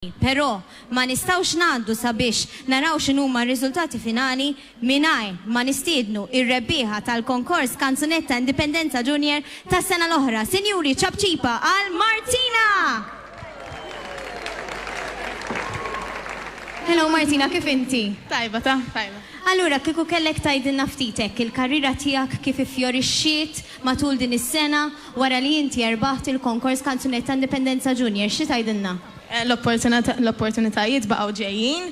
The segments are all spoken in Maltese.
Però ma nistawx ngħaddu sabiex naraw x'inhuma r-riżultati finali mingħajr ma nistiednu ir-rebbieħa tal-konkors Kanzunetta Indipendenza Junior tas-sena l-oħra. Sinjuri ċabċipa għal Martina! Hello Martina, kif inti? Tajba, tajba. Allura, kieku kellek tajdinna ftitek il-karriera tiegħek kif iffjorixxiet matul din is-sena wara li inti erbaħt il-konkors Kanzunetta Indipendenza Junior, xi tajdinna? L-opportunitajiet baqgħu ġejjin,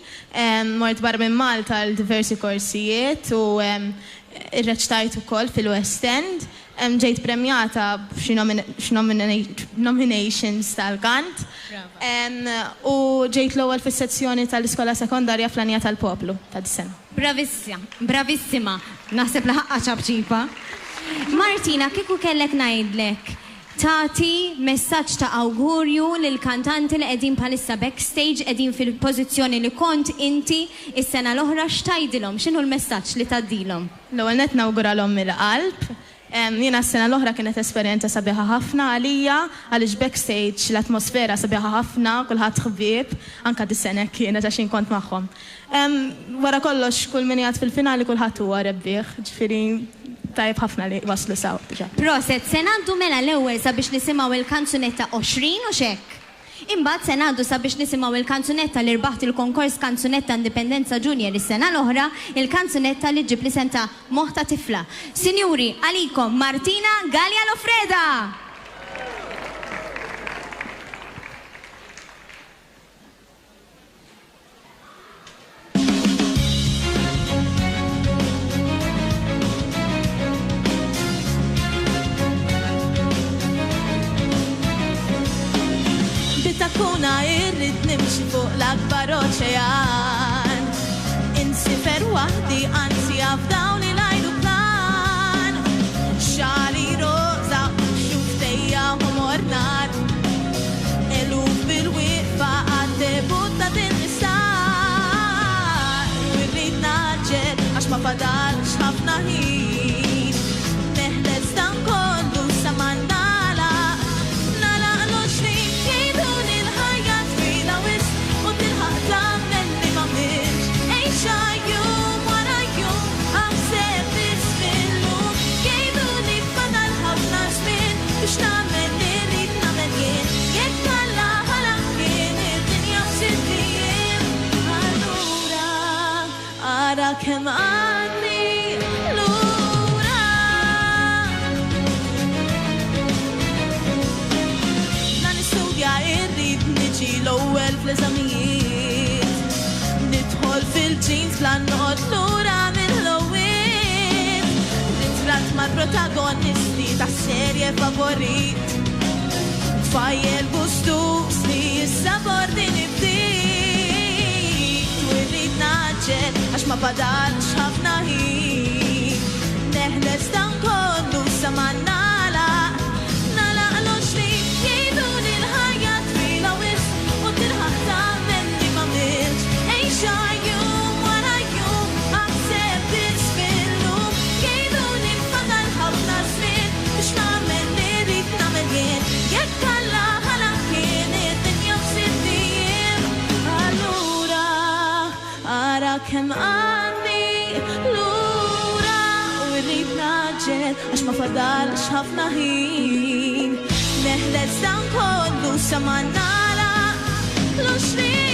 mort barra minn Malta għal diversi korsijiet u irreċtajt ukoll fil-West End, ġejt premjata b'xi nominations tal-kant u ġejt l-ewwel fis-sezzjoni tal-iskola sekondarja fl-Anja tal-Poplu ta' dis-sena. Bravissima, naħseb li ħaqqa ċabċipa. Martina, kieku kellek ngħidlek tagħti messaġġ ta' awgurju lil kantanti li qegħdin bħalissa backstage qegħdin fil-pożizzjoni li kont inti is-sena l-oħra x'tgħidilhom, x'inhu l-messaġġ li tgħaddilhom? L-ewwel nett nawguralhom mill-qalb. Jiena s-sena l-oħra kienet esperjenza sabiħa ħafna għalija għaliex backstage l-atmosfera sabiħa ħafna, kulħadd ħbieb, anke dis-sena kienet għax kont magħhom. Wara kollox kull min jgħid fil-finali kulħadd huwa rebbieħ, ġifieri tajb ħafna li waslu saw. Proset, se ngħaddu mela l-ewwel sabiex nisimgħu il-kanzunetta 20 u xekk. Imbagħad se ngħaddu sabiex nisimgħu il-kanzunetta li rbaħt il-konkors Kanzunetta Indipendenza Junior is-sena l-oħra, il-kanzunetta li ġib li senta moħta tifla. Sinjuri, għalikom Martina Gallia Lofreda! Takuna irrid nimxi fuq l-akbar oċean, insifer waħdi anzi f'dawn il-ajruplan, xari roza xuftejja u mornar, eluf bil-wieqfa għad-debut ta' din nisar, u irrid naġġel għax ma fadalx ħafna ħin, neħles dan kollu sa ma kemm għandni lura. Dan istudja irrid niġi l-ewwel fl-eżamijiet, nidħol fil-ġins bla noqgħod lura mill-ewwel, nitratt mal-protagonisti tas-serje favorit, tfajjel bustus li s-sabor din għax ma badalx ħafna ħin, neħles dan kollu sa ma nagħlaq l-20 jgħiduli l-ħajja twila wisq u tilħaq tagħmel li m'għamilx, għejxa jum wara jum aħseb tisfillum, jgħiduli fadal ħafna żmien biex nagħmel li rrid nagħmel jien, jekk alla ħala kien id-dinja f'sittijiem, allura ara kemm għandi lura u rrid naġġel għax ma fadalx ħafna ħin, neħles dan kollu sa ma nagħlaq l-20.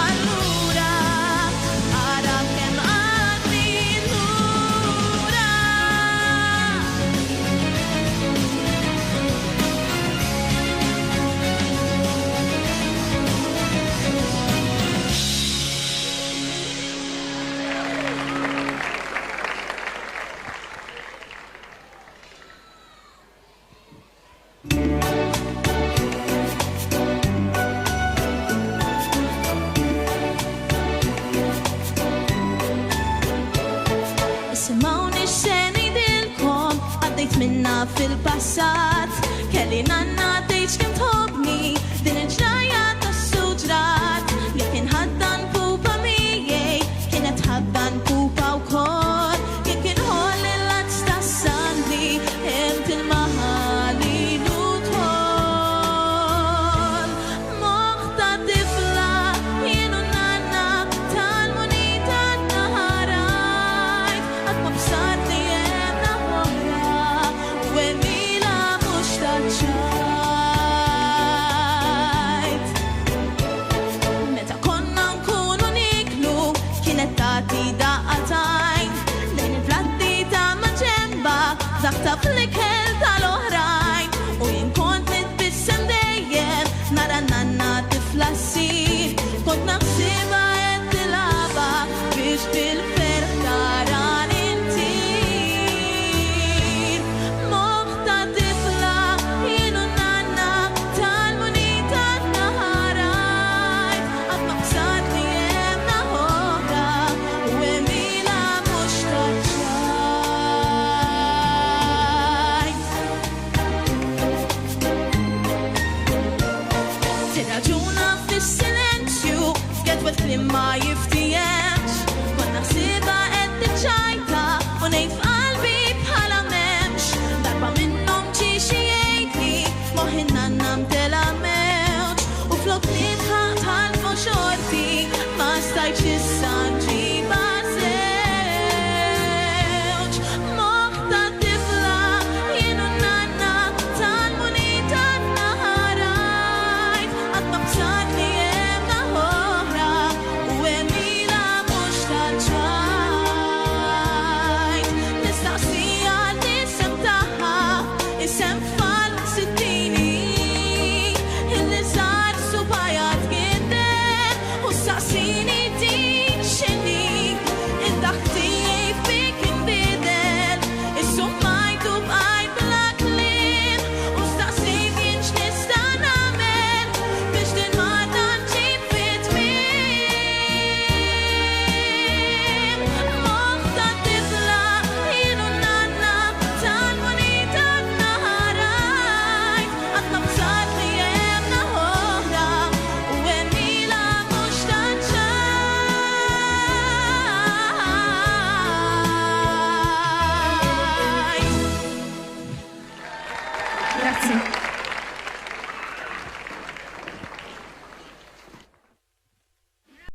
Allora minna fil-passat. Kelli nanna tgħid kemm tħobbni din il-ġrajja tas-suġrat li kien ħaddan pupa miegħi kienet ħaddan pupa wkoll jekk inħoll il-lazz tas-sandi int il-maħalin u tħoll. Moħħ ta' tifla jien u nanna tal-munita naħarajt qatt ma bsarni hemm naħolla u emila mhux taċċajt. Meta konna nkunu niklu kienet tagħti daqqatajn lejn il-platti ta' maġemba żaqta fl-ikel tal-oħrajn u jien kont nitbissem dejjem nara nanna tifla ssir kont naħsibha qed tilagħba biex bil-ferħ taran intir. Moħħ ta' tifla jien u nanna tal-munita naħarajt qatt ma bsarni hemm naħoda u emila mhux taċċajt. Tirraġuna fis-silenzju f'kedwet kliem ma jiftihemx kont naħsibha qed tiċċajta u ngħid f'qalbi bħala m'hemmx darba minnhom ġie xi jgħidli moħħi nanna mtela mewġ u flok nidħaq tal-foxorti ma stajtx issa